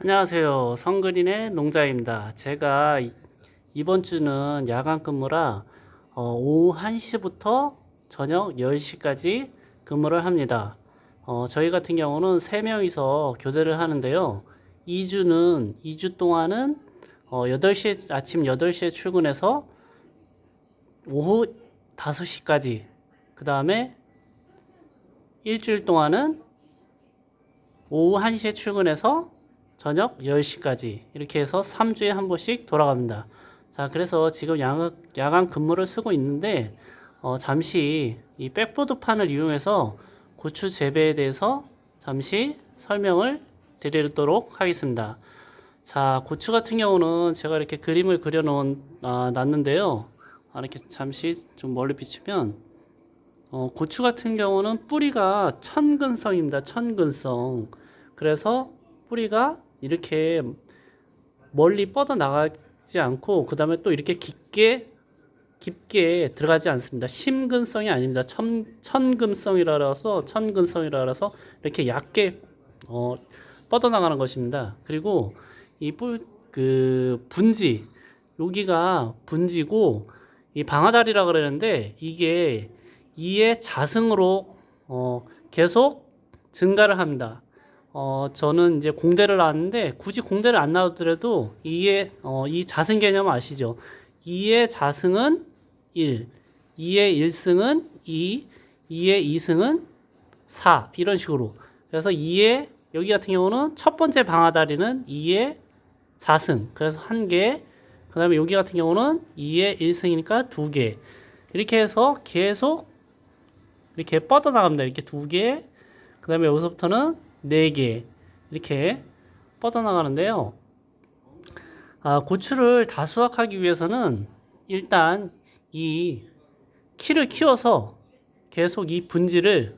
안녕하세요. 성근인의 농장입니다. 제가 이번 주는 야간 근무라 오후 1시부터 저녁 10시까지 근무를 합니다. 저희 같은 경우는 3명이서 교대를 하는데요. 2주 동안은 8시, 아침 8시에 출근해서 오후 5시까지, 그 다음에 일주일 동안은 오후 1시에 출근해서 저녁 10시까지 이렇게 해서 3주에 한 번씩 돌아갑니다. 자, 그래서 지금 야간 근무를 쓰고 있는데 잠시 이 백보드판을 이용해서 고추 재배에 대해서 잠시 설명을 드리도록 하겠습니다. 자, 고추 같은 경우는 제가 이렇게 그림을 놨는데요. 이렇게 잠시 좀 멀리 비추면 고추 같은 경우는 뿌리가 천근성입니다. 천근성. 그래서 뿌리가 이렇게 멀리 뻗어 나가지 않고, 그 다음에 또 이렇게 깊게 들어가지 않습니다. 심근성이 아닙니다. 천근성이라서 이렇게 얇게 뻗어 나가는 것입니다. 그리고 이 분지, 여기가 분지고 이 방아다리라 그러는데, 이게 이의 자승으로 계속 증가를 합니다. 저는 이제 공대를 나왔는데, 굳이 공대를 안 나오더라도 이 자승 개념 아시죠? 2의 자승은 1, 2의 1승은 2, 2의 2승은 4, 이런 식으로. 그래서 여기 같은 경우는 첫 번째 방아다리는 2의 자승, 그래서 1개, 그 다음에 여기 같은 경우는 2의 1승이니까 2개, 이렇게 해서 계속 이렇게 뻗어나갑니다. 이렇게 2개, 그 다음에 여기서부터는 4개, 이렇게 뻗어나가는데요. 고추를 다 수확하기 위해서는 일단 이 키를 키워서 계속 이 분지를,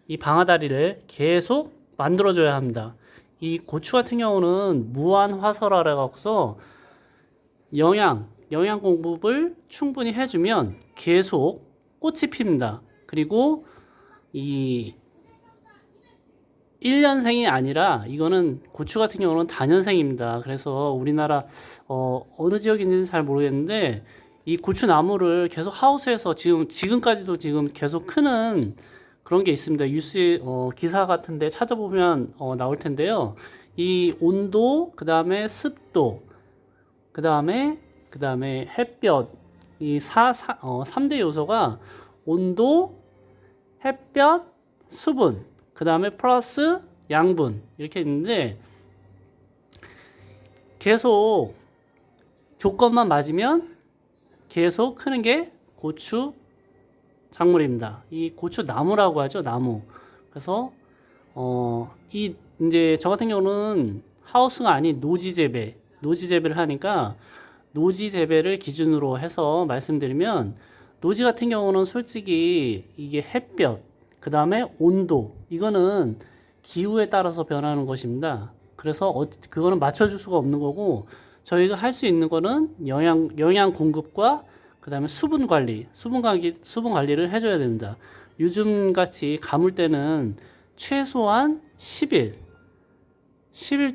이 방아다리를 계속 만들어줘야 합니다. 이 고추 같은 경우는 무한화설화라 해서 영양 공급을 충분히 해주면 계속 꽃이 핍니다. 그리고 이 1년생이 아니라 이거는 고추 같은 경우는 다년생입니다. 그래서 우리나라 어느 지역인지는 잘 모르겠는데, 이 고추 나무를 계속 하우스에서 지금까지도 지금 계속 크는 그런 게 있습니다. 뉴스 기사 같은데 찾아보면 나올 텐데요. 이 온도, 그 다음에 습도, 그 다음에 햇볕, 이 3대 요소가 온도, 햇볕, 수분, 그 다음에 플러스 양분, 이렇게 있는데, 계속 조건만 맞으면 계속 크는 게 고추 작물입니다. 이 고추 나무라고 하죠, 나무. 그래서 이제 저 같은 경우는 하우스가 아닌 노지 재배를 하니까, 노지 재배를 기준으로 해서 말씀드리면, 노지 같은 경우는 솔직히 이게 햇볕, 그 다음에 온도, 이거는 기후에 따라서 변하는 것입니다. 그래서 그거는 맞춰줄 수가 없는 거고, 저희가 할 수 있는 거는 영양 공급과 그 다음에 수분 관리를 해줘야 됩니다. 요즘 같이 가물 때는 최소한 10일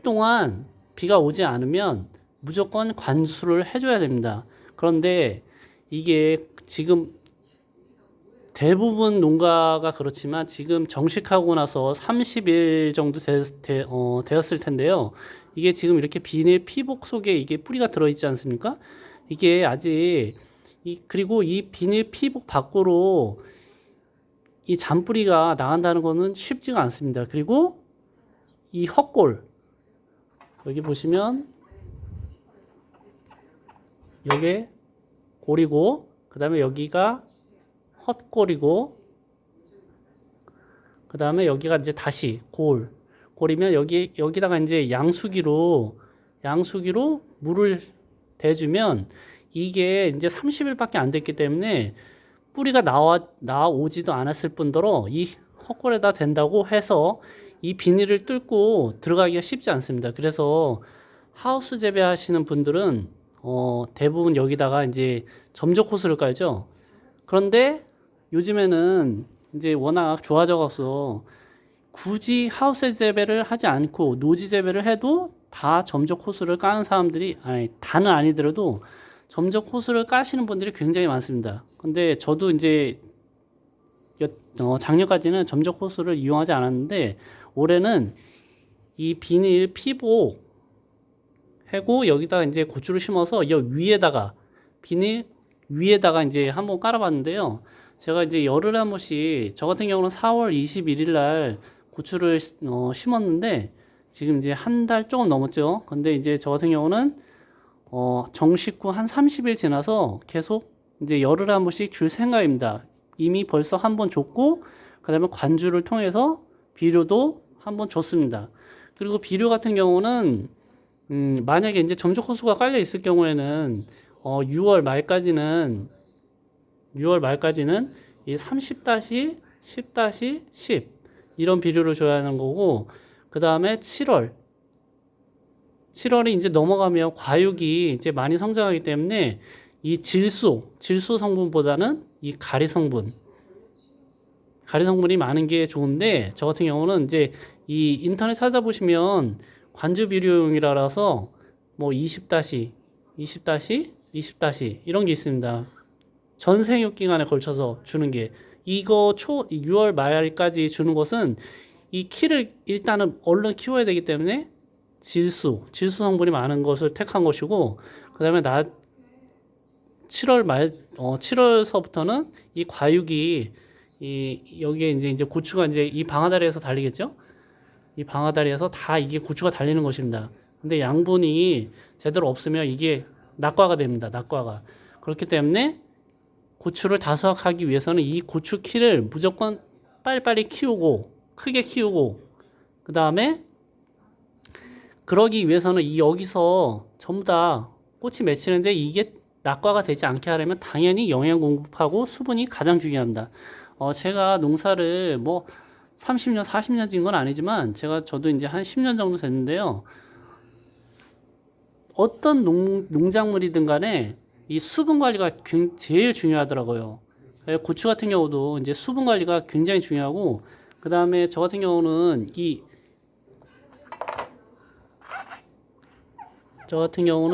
동안 비가 오지 않으면 무조건 관수를 해줘야 됩니다. 그런데 이게 지금 대부분 농가가 그렇지만, 지금 정식하고 나서 30일 정도 되었을 텐데요. 이게 지금 이렇게 비닐 피복 속에 이게 뿌리가 들어있지 않습니까? 이게 아직 그리고 이 비닐 피복 밖으로 이 잔뿌리가 나간다는 것은 쉽지가 않습니다. 그리고 이 헛골, 여기 보시면 여기 골이고, 그 다음에 여기가 헛골이고, 그 다음에 여기가 이제 다시 골이면 여기다가 이제 양수기로 물을 대주면, 이게 이제 30일밖에 안 됐기 때문에 뿌리가 나오지도 않았을 뿐더러 이 헛골에다 댄다고 해서 이 비닐을 뚫고 들어가기가 쉽지 않습니다. 그래서 하우스 재배하시는 분들은 대부분 여기다가 이제 점적 호스를 깔죠. 그런데 요즘에는 이제 워낙 좋아져서 굳이 하우스 재배를 하지 않고 노지 재배를 해도 다 점적 호수를 까는 사람들이, 아니, 다는 아니더라도 점적 호수를 까시는 분들이 굉장히 많습니다. 근데 저도 이제 작년까지는 점적 호수를 이용하지 않았는데 올해는 이 비닐 피복 하고 여기다가 이제 고추를 심어서 여 위에다가 비닐 위에다가 이제 한번 깔아봤는데요. 제가 이제 열흘에 한 번씩 저 같은 경우는 4월 21일 날 고추를 심었는데 지금 이제 한 달 조금 넘었죠. 근데 이제 저 같은 경우는 정식 후 한 30일 지나서 계속 이제 열흘에 한 번씩 줄 생각입니다. 이미 벌써 한 번 줬고 그다음에 관주를 통해서 비료도 한 번 줬습니다. 그리고 비료 같은 경우는 만약에 이제 점적 호수가 깔려 있을 경우에는 6월 말까지는 이 30-10-10 이런 비료를 줘야 하는 거고 그 다음에 7월이 이제 넘어가면 과육이 이제 많이 성장하기 때문에 이 질소 성분보다는 이 가리 성분이 많은 게 좋은데 저 같은 경우는 이제 이 인터넷 찾아보시면 관주 비료용이라서 뭐 20-20- 이런 게 있습니다. 전 생육 기간에 걸쳐서 주는 게 이거 6월 말까지 주는 것은 이 키를 일단은 얼른 키워야 되기 때문에 질소 성분이 많은 것을 택한 것이고 그다음에 7월서부터는 이 과육이 여기에 이제 고추가 이제 이 방아다리에서 달리겠죠? 이 방아다리에서 다 이게 고추가 달리는 것입니다. 근데 양분이 제대로 없으면 이게 낙과가 됩니다. 낙과가. 그렇기 때문에 고추를 다수확하기 위해서는 이 고추 키를 무조건 빨리빨리 키우고 크게 키우고 그 다음에 그러기 위해서는 이 여기서 전부 다 꽃이 맺히는데 이게 낙과가 되지 않게 하려면 당연히 영양 공급하고 수분이 가장 중요합니다. 제가 농사를 뭐 30년, 40년 진 건 아니지만 저도 이제 한 10년 정도 됐는데요. 어떤 농작물이든 간에 이 수분 관리가 제일 중요하더라고요. 고추 같은 경우도 이제 수분 관리가 굉장히 중요하고 그 다음에 저 같은 경우는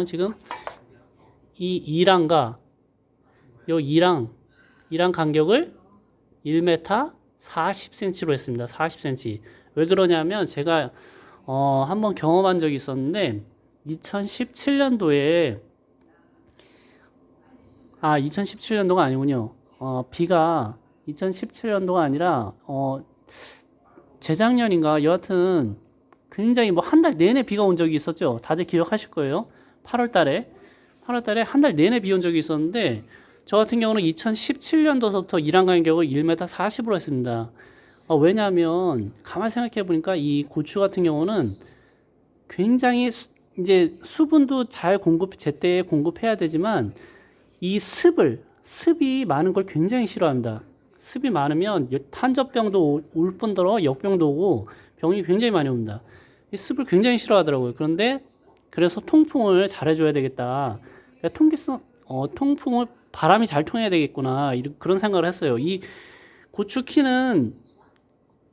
지금 이 이랑과 이랑 간격을 1m 40cm로 했습니다. 40cm. 왜 그러냐면 제가 한번 경험한 적이 있었는데 2017년도에 2017년도가 아니군요. 비가 2017년도가 아니라 재작년인가 여하튼 굉장히 뭐 한 달 내내 비가 온 적이 있었죠. 다들 기억하실 거예요. 8월 달에 한 달 내내 비 온 적이 있었는데 저 같은 경우는 2017년도서부터 이랑 간격을 1m 40으로 했습니다. 왜냐하면 가만히 생각해 보니까 이 고추 같은 경우는 굉장히 이제 수분도 제때에 공급해야 되지만 이 습이 많은 걸 굉장히 싫어합니다. 습이 많으면 탄저병도 올 뿐더러 역병도 오고 병이 굉장히 많이 옵니다. 이 습을 굉장히 싫어하더라고요. 그래서 통풍을 잘해줘야 되겠다. 통풍을 바람이 잘 통해야 되겠구나. 그런 생각을 했어요. 이 고추 키는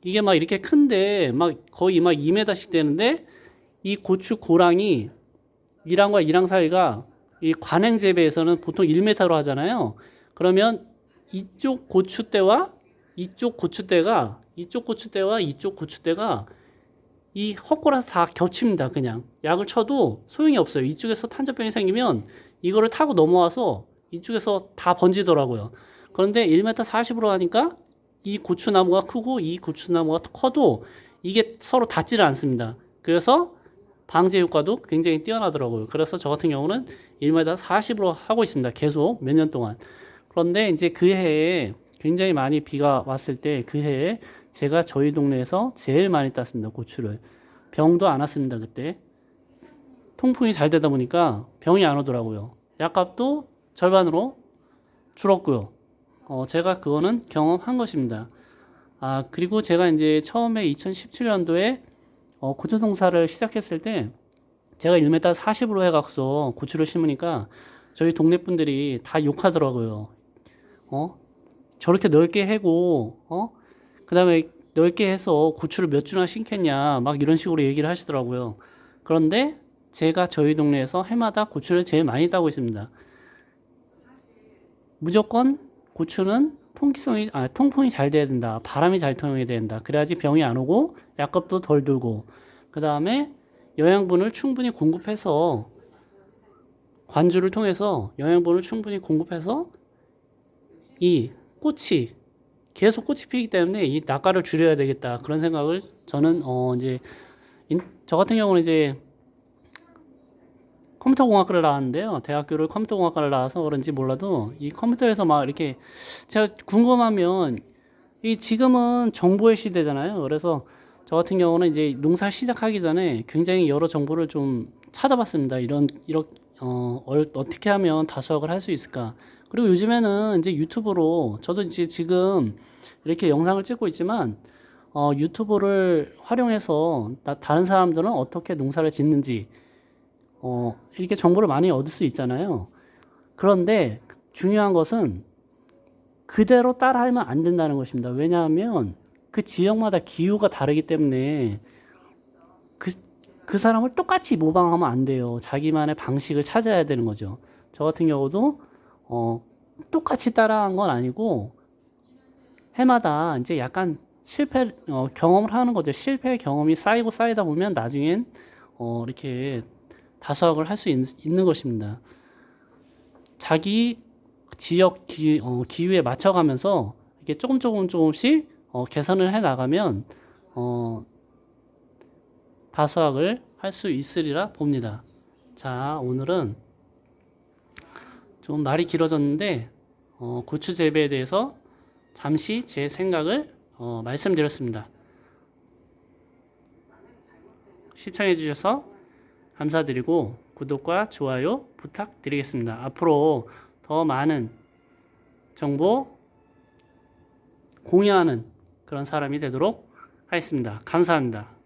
이게 막 이렇게 큰데 막 거의 막 2m씩 되는데 이 고추 고랑이 이랑과 이랑 사이가 이 관행 재배에서는 보통 1m로 하잖아요. 그러면 이쪽 고추대와 이쪽 고추대가 이 헛골아서 다 겹칩니다. 그냥 약을 쳐도 소용이 없어요. 이쪽에서 탄저병이 생기면 이거를 타고 넘어와서 이쪽에서 다 번지더라고요. 그런데 1m 40으로 하니까 이 고추나무가 크고 이 고추나무가 커도 이게 서로 닿지를 않습니다. 그래서 방제 효과도 굉장히 뛰어나더라고요. 그래서 저 같은 경우는 1m 40으로 하고 있습니다. 계속 몇 년 동안. 그런데 이제 그 해에 굉장히 많이 비가 왔을 때 그 해에 제가 저희 동네에서 제일 많이 땄습니다. 고추를. 병도 안 왔습니다. 그때. 통풍이 잘 되다 보니까 병이 안 오더라고요. 약값도 절반으로 줄었고요. 제가 그거는 경험한 것입니다. 그리고 제가 이제 처음에 2017년도에 고추 농사를 시작했을 때 제가 1m 40으로 해갖고 고추를 심으니까 저희 동네 분들이 다 욕하더라고요. 저렇게 넓게 해고 그 다음에 넓게 해서 고추를 몇 주나 심겠냐 막 이런 식으로 얘기를 하시더라고요. 그런데 제가 저희 동네에서 해마다 고추를 제일 많이 따고 있습니다. 무조건 고추는 통풍이 잘 돼야 된다. 바람이 잘 통해야 된다. 그래야지 병이 안 오고 약값도 덜 들고, 그 다음에 영양분을 충분히 공급해서, 관주를 통해서 영양분을 충분히 공급해서 이 꽃이 계속 꽃이 피기 때문에 이 낙과를 줄여야 되겠다, 그런 생각을 저는 이제 저 같은 경우는 이제 컴퓨터공학과를 나왔는데요. 대학교를 컴퓨터공학과를 나와서 그런지 몰라도 이 컴퓨터에서 막 이렇게 제가 궁금하면, 이 지금은 정보의 시대잖아요. 그래서 저 같은 경우는 이제 농사 시작하기 전에 굉장히 여러 정보를 좀 찾아봤습니다. 어떻게 하면 다수학을 할 수 있을까? 그리고 요즘에는 이제 유튜브로, 저도 이제 지금 이렇게 영상을 찍고 있지만 유튜브를 활용해서 다른 사람들은 어떻게 농사를 짓는지 이렇게 정보를 많이 얻을 수 있잖아요. 그런데 중요한 것은 그대로 따라하면 안 된다는 것입니다. 왜냐하면 그 지역마다 기후가 다르기 때문에 그 사람을 똑같이 모방하면 안 돼요. 자기만의 방식을 찾아야 되는 거죠. 저 같은 경우도 똑같이 따라한 건 아니고 해마다 이제 약간 경험을 하는 거죠. 실패 경험이 쌓이고 쌓이다 보면 나중엔 이렇게 다수학을 할 수 있는 것입니다. 자기 지역 기후에 맞춰가면서 이렇게 조금씩 개선을 해 나가면 다수학을 할 수 있으리라 봅니다. 자, 오늘은 좀 말이 길어졌는데 고추 재배에 대해서 잠시 제 생각을 말씀드렸습니다. 시청해 주셔서 감사드리고 구독과 좋아요 부탁드리겠습니다. 앞으로 더 많은 정보 공유하는 그런 사람이 되도록 하겠습니다. 감사합니다.